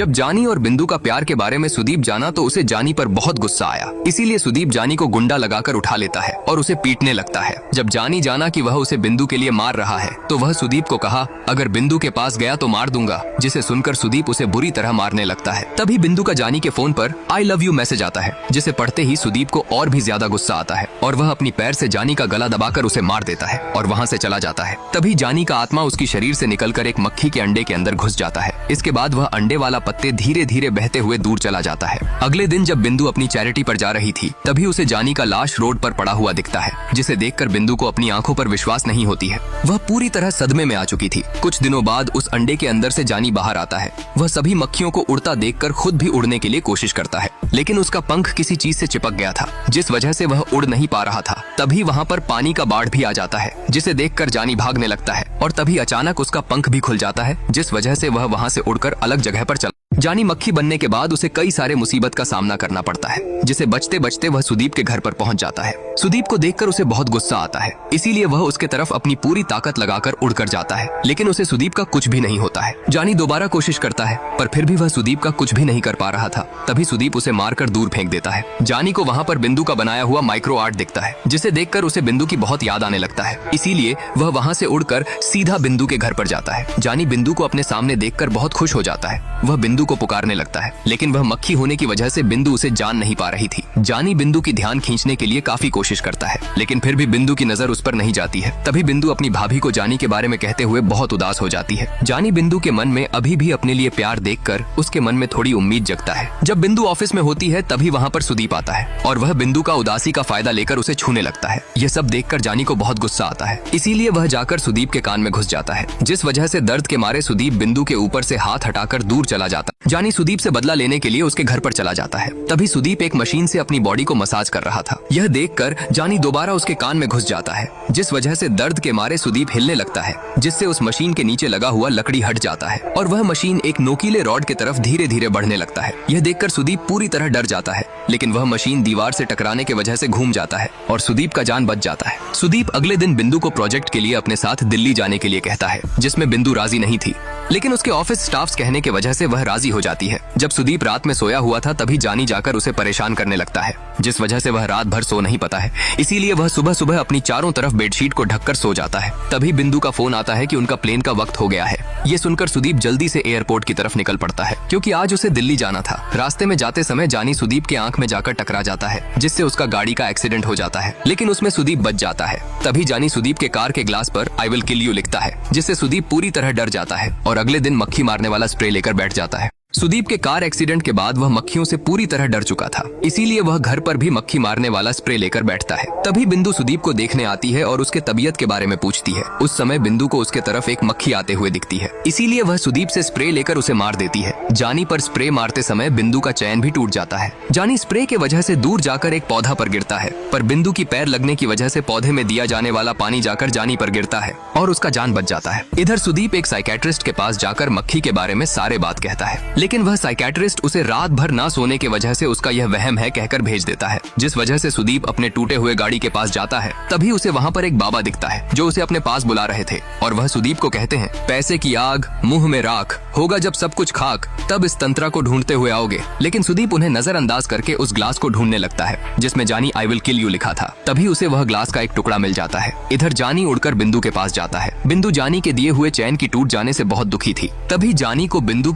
जब जानी और बिंदु का प्यार के बारे में सुदीप जाना तो उसे जानी पर बहुत गुस्सा आया। इसीलिए सुदीप जानी को गुंडा लगाकर उठा लेता है और उसे पीटने लगता है। जब जानी जाना कि वह उसे बिंदु के लिए मार रहा है तो वह सुदीप को कहा, अगर बिंदु के पास गया तो मार दूंगा, जिसे सुनकर सुदीप उसे बुरी तरह मारने लगता है। तभी बिंदु का जानी के फोन पर आई लव यू मैसेज आता है, जिसे पढ़ते ही सुदीप को और भी ज्यादा गुस्सा आता है और वह अपनी पैर से जानी का गला दबाकर उसे मार देता है और वहाँ से चला जाता है। तभी जानी का आत्मा उसकी शरीर से निकलकर एक मक्खी के अंडे के अंदर घुस जाता है। इसके बाद वह अंडे वाला पत्ते धीरे धीरे बहते हुए दूर चला जाता है। अगले दिन जब बिंदु अपनी चैरिटी पर जा रही थी तभी उसे जानी का लाश रोड पर पड़ा हुआ दिखता है, जिसे देखकर बिंदु को अपनी आंखों पर विश्वास नहीं होती है। वह पूरी तरह सदमे में आ चुकी थी। कुछ दिनों बाद उस अंडे के अंदर से जानी बाहर आता है। वह सभी मक्खियों को उड़ता देखकर खुद भी उड़ने के लिए कोशिश करता है, लेकिन उसका पंख किसी चीज से चिपक गया था, जिस वजह से वह उड़ नहीं पा रहा था। तभी वहाँ पर पानी का बाढ़ भी आ जाता है, जिसे देखकर जानी भागने लगता है और तभी अचानक उसका पंख भी खुल जाता है, जिस वजह से वह वहाँ से उड़कर अलग जगह पर चला। जानी मक्खी बनने के बाद उसे कई सारे मुसीबत का सामना करना पड़ता है, जिसे बचते बचते वह सुदीप के घर पर पहुंच जाता है। सुदीप को देखकर उसे बहुत गुस्सा आता है, इसीलिए वह उसके तरफ अपनी पूरी ताकत लगाकर उड़कर जाता है, लेकिन उसे सुदीप का कुछ भी नहीं होता है। जानी दोबारा कोशिश करता है पर फिर भी वह सुदीप का कुछ भी नहीं कर पा रहा था। तभी सुदीप उसे मारकर दूर फेंक देता है। जानी को वहाँ पर बिंदु का बनाया हुआ माइक्रो आर्ट दिखता है, जिसे देखकर उसे बिंदु की बहुत याद आने लगता है। इसीलिए वह वहाँ से उड़कर सीधा बिंदु के घर पर जाता है। जानी बिंदु को अपने सामने देखकर बहुत खुश हो जाता है। वह बिंदु को पुकारने लगता है, लेकिन वह मक्खी होने की वजह से बिंदु उसे जान नहीं पा रही थी। जानी बिंदु की ध्यान खींचने के लिए काफी कोशिश करता है, लेकिन फिर भी बिंदु की नजर उस पर नहीं जाती है। तभी बिंदु अपनी भाभी को जानी के बारे में कहते हुए बहुत उदास हो जाती है। जानी बिंदु के मन में अभी भी अपने लिए प्यार देखकर उसके मन में थोड़ी उम्मीद जगता है। जब बिंदु ऑफिस में होती है तभी वहाँ पर सुदीप आता है और वह बिंदु का उदासी का फायदा लेकर उसे छूने लगता है। यह सब देखकर जानी को बहुत गुस्सा आता है, इसीलिए वह जाकर सुदीप के कान में घुस जाता है, जिस वजह से दर्द के मारे सुदीप बिंदु के ऊपर से हाथ हटाकर दूर चला जाता है। जानी सुदीप से बदला लेने के लिए उसके घर पर चला जाता है। तभी सुदीप एक मशीन से अपनी बॉडी को मसाज कर रहा था। यह देखकर जानी दोबारा उसके कान में घुस जाता है, जिस वजह से दर्द के मारे सुदीप हिलने लगता है, जिससे उस मशीन के नीचे लगा हुआ लकड़ी हट जाता है और वह मशीन एक नोकीले रॉड की तरफ धीरे धीरे बढ़ने लगता है। यह देखकर सुदीप पूरी तरह डर जाता है, लेकिन वह मशीन दीवार से टकराने की वजह से घूम जाता है और सुदीप का जान बच जाता है। सुदीप अगले दिन बिंदु को प्रोजेक्ट के लिए अपने साथ दिल्ली जाने के लिए कहता है, जिसमें बिंदु राजी नहीं थी, लेकिन उसके ऑफिस स्टाफ्स कहने की वजह से वह राजी हो जाती है। जब सुदीप रात में सोया हुआ था तभी जानी जाकर उसे परेशान करने लगता है, जिस वजह से वह रात भर सो नहीं पाता है। इसीलिए वह सुबह सुबह अपनी चारों तरफ बेडशीट को ढककर सो जाता है। तभी बिंदु का फोन आता है कि उनका प्लेन का वक्त हो गया है। ये सुनकर सुदीप जल्दी से एयरपोर्ट की तरफ निकल पड़ता है, क्योंकि आज उसे दिल्ली जाना था। रास्ते में जाते समय जानी सुदीप के आंख में जाकर टकरा जाता है, जिससे उसका गाड़ी का एक्सीडेंट हो जाता है, लेकिन उसमें सुदीप बच जाता है। तभी जानी सुदीप के कार के ग्लास पर आई विल किल यू लिखता है, जिससे सुदीप पूरी तरह डर जाता है और अगले दिन मक्खी मारने वाला स्प्रे लेकर बैठ जाता है। सुदीप के कार एक्सीडेंट के बाद वह मक्खियों से पूरी तरह डर चुका था, इसीलिए वह घर पर भी मक्खी मारने वाला स्प्रे लेकर बैठता है। तभी बिंदु सुदीप को देखने आती है और उसके तबीयत के बारे में पूछती है। उस समय बिंदु को उसके तरफ एक मक्खी आते हुए दिखती है, इसीलिए वह सुदीप से स्प्रे लेकर उसे मार देती है। जानी पर स्प्रे मारते समय बिंदु का चैन भी टूट जाता है। जानी स्प्रे के वजह से दूर जाकर एक पौधा पर गिरता है, पर बिंदु की पैर लगने की वजह से पौधे में दिया जाने वाला पानी जाकर जानी पर गिरता है और उसका जान बच जाता है। इधर सुदीप एक साइकेट्रिस्ट के पास जाकर मक्खी के बारे में सारे बात कहता है, लेकिन वह साइकेट्रिस्ट उसे रात भर ना सोने की वजह से उसका यह वहम है कहकर भेज देता है, जिस वजह से सुदीप अपने टूटे हुए गाड़ी के पास जाता है। तभी उसे वहाँ पर एक बाबा दिखता है जो उसे अपने पास बुला रहे थे और वह सुदीप को कहते हैं, पैसे की आग मुंह में राख, होगा जब सब कुछ खाक, तब इस तंत्रा को ढूंढते हुए आओगे। लेकिन सुदीप उन्हें नजरअंदाज करके उस ग्लास को ढूंढने लगता है, जिसमें जानी आई विल किल यू लिखा था। तभी उसे वह ग्लास का एक टुकड़ा मिल जाता है। इधर जानी उड़कर बिंदु के पास जाता है। बिंदु जानी के दिए हुए चैन की टूट जाने से बहुत दुखी थी। तभी जानी को बिंदु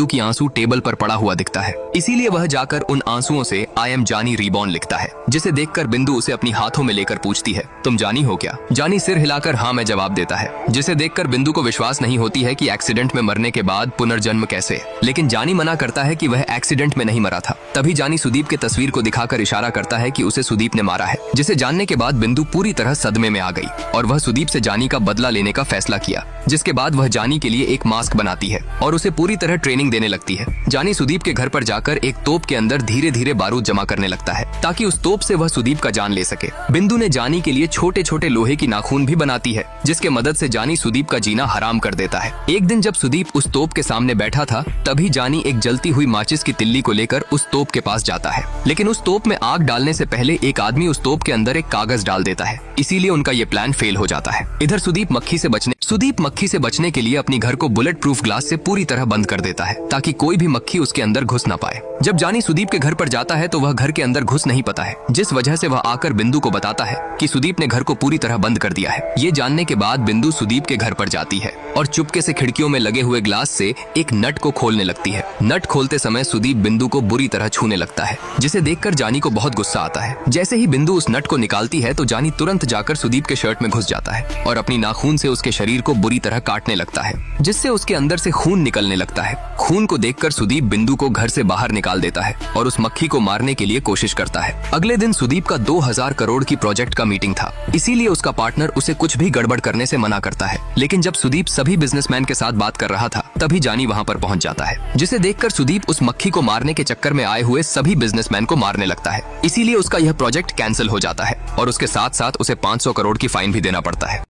की आंसू टेबल पर पड़ा हुआ दिखता है, इसीलिए वह जाकर उन आंसुओं से आई एम जानी रीबॉर्न लिखता है, जिसे देखकर बिंदु उसे अपनी हाथों में लेकर पूछती है, तुम जानी हो क्या? जानी सिर हिलाकर हाँ मैं जवाब देता है, जिसे देखकर बिंदु को विश्वास नहीं होती है कि एक्सीडेंट में मरने के बाद पुनर्जन्म कैसे, लेकिन जानी मना करता है कि वह एक्सीडेंट में नहीं मरा था। तभी जानी सुदीप की तस्वीर को दिखाकर इशारा करता है कि उसे सुदीप ने मारा है, जिसे जानने के बाद बिंदु पूरी तरह सदमे में आ गई और वह सुदीप से जानी का बदला लेने का फैसला किया, जिसके बाद वह जानी के लिए एक मास्क बनाती है और उसे पूरी तरह ट्रेनिंग देने लगती है। जानी सुदीप के घर पर जाकर एक तोप के अंदर धीरे धीरे बारूद जमा करने लगता है, ताकि उस तोप से वह सुदीप का जान ले सके। बिंदु ने जानी के लिए छोटे छोटे लोहे की नाखून भी बनाती है, जिसके मदद से जानी सुदीप का जीना हराम कर देता है। एक दिन जब सुदीप उस तोप के सामने बैठा था, तभी जानी एक जलती हुई माचिस की तिल्ली को लेकर उस तोप के पास जाता है, लेकिन उस तोप में आग डालने से पहले एक आदमी उस तोप के अंदर एक कागज डाल देता है, इसीलिए उनका ये प्लान फेल हो जाता है। इधर सुदीप मक्खी से बचने सुदीप मक्खी से बचने के लिए अपनी घर को बुलेट प्रूफ ग्लास से पूरी तरह बंद कर देता है ताकि कोई भी मक्खी उसके अंदर घुस ना पाए। जब जानी सुदीप के घर पर जाता है तो वह घर के अंदर घुस नहीं पाता है, जिस वजह से वह आकर बिंदु को बताता है कि सुदीप ने घर को पूरी तरह बंद कर दिया है। ये जानने के बाद बिंदु सुदीप के घर पर जाती है और चुपके से खिड़कियों में लगे हुए ग्लास से एक नट को खोलने लगती है। नट खोलते समय सुदीप बिंदु को बुरी तरह छूने लगता है, जिसे देखकर जानी को बहुत गुस्सा आता है। जैसे ही बिंदु उस नट को निकालती है तो जानी तुरंत जाकर सुदीप के शर्ट में घुस जाता है और अपनी नाखून से उसके शरीर को बुरी तरह काटने लगता है, जिससे उसके अंदर से खून निकलने लगता है। खून को देखकर सुदीप बिंदु को घर से बाहर निकाल देता है और उस मक्खी को मारने के लिए कोशिश करता है। अगले दिन सुदीप का 2000 करोड़ की प्रोजेक्ट का मीटिंग था, इसीलिए उसका पार्टनर उसे कुछ भी गड़बड़ करने से मना करता है। लेकिन जब सुदीप सभी बिजनेसमैन के साथ बात कर रहा था तभी जानी वहाँ पर पहुँच जाता है, जिसे देखकर सुदीप उस मक्खी को मारने के चक्कर में आए हुए सभी बिजनेसमैन को मारने लगता है। इसीलिए उसका यह प्रोजेक्ट कैंसिल हो जाता है और उसके साथ साथ उसे 500 करोड़ की फाइन भी देना पड़ता है।